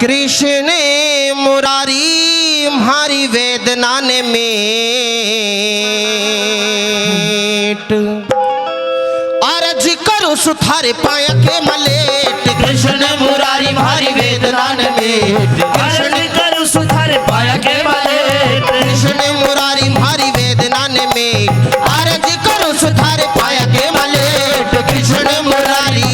कृष्ण मुरारी हमारी वेदना ने मेट अर्ज करो सुथारे पाया के मलेट कृष्ण मुरारी भारी वेदना ने मेट अर्ज करो सुथारे पाया के मलेट कृष्ण मुरारी भारी वेदना ने मेट अर्ज करो सुथारे पाया के मलेट कृष्ण मुरारी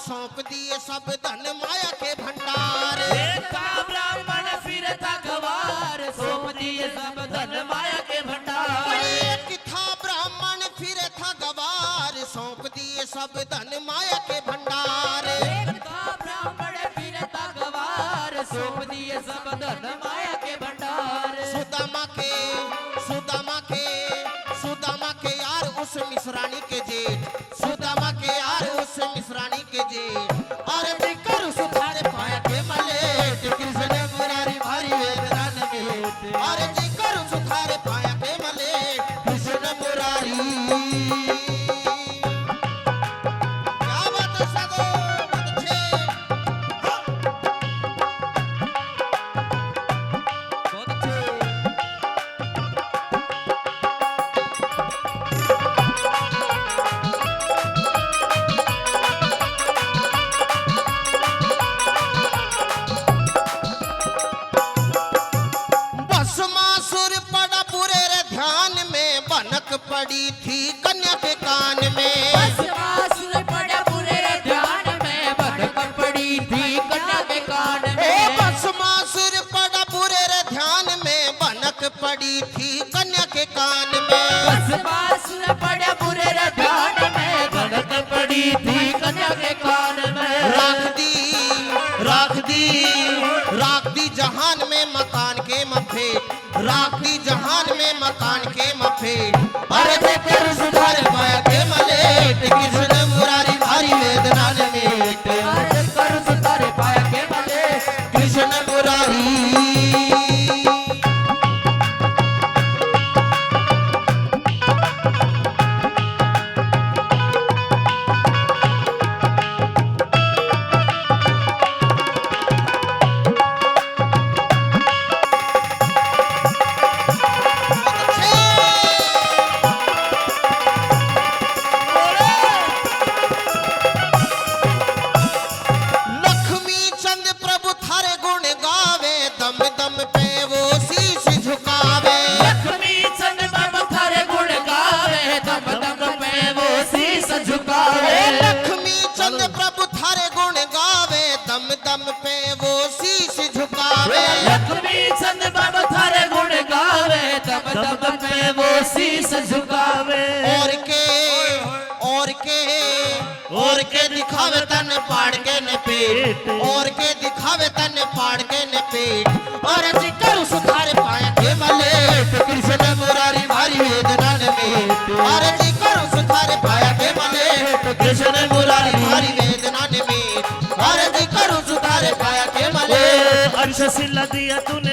सौंप दिए सब धन माया के भंडार ब्राह्मण फिर था गवार सौंप दिए सब धन माया के भंडार एक था ब्राह्मण फिर था गवार सौंप दिए सब धन माया के भंडार एक था ब्राह्मण फिर था गवार सौंप दिए सब धन माया के भंडार सुदामा के यार उस मिश्रानी के जेठ सुदामा के यार उस मिश्रानी के जेठ और दिक्कर सुधारे पाया के मलेट कृष्ण मुरारी भारी वेदना ने मेट और दिक्कर सुधारे पाया के मलेट कृष्ण मुरारी क्या बात है सगो बच्चे बहुत अच्छे पड़ी थी कन्या के कान में भस्मासुर पड़ा बुरे ध्यान में भनक पड़ी थी कन्या के कान में भस्मासुर पड़ा बुरे ध्यान में भनक पड़ी थी कन्या के कान में भस्मासुर पड़ा बुरे ध्यान में भनक पड़ी थी कन्या के कान में राख दी जहान में मकान के मफे राख दी जहान में मकान के मफे अरे देखकर सुधार पाया के मलेट कृष्ण मुरारी भारी वेदना ने मेट अरे कर सुधार पाया के मलेट कृष्ण मुरारी दम में वो शीस झुकावे और के दिखावे तन पाड़ के न पेट और के दिखावे तन पाड़ के न पेट और जिकर सुधार पाया के मलेट कृष्ण मुरारी भारी वेदना में और जिकर सुधार पाया के मलेट कृष्ण मुरारी भारी वेदना में और जिकर सुधार पाया के मलेट अर्श सिला दिया तूने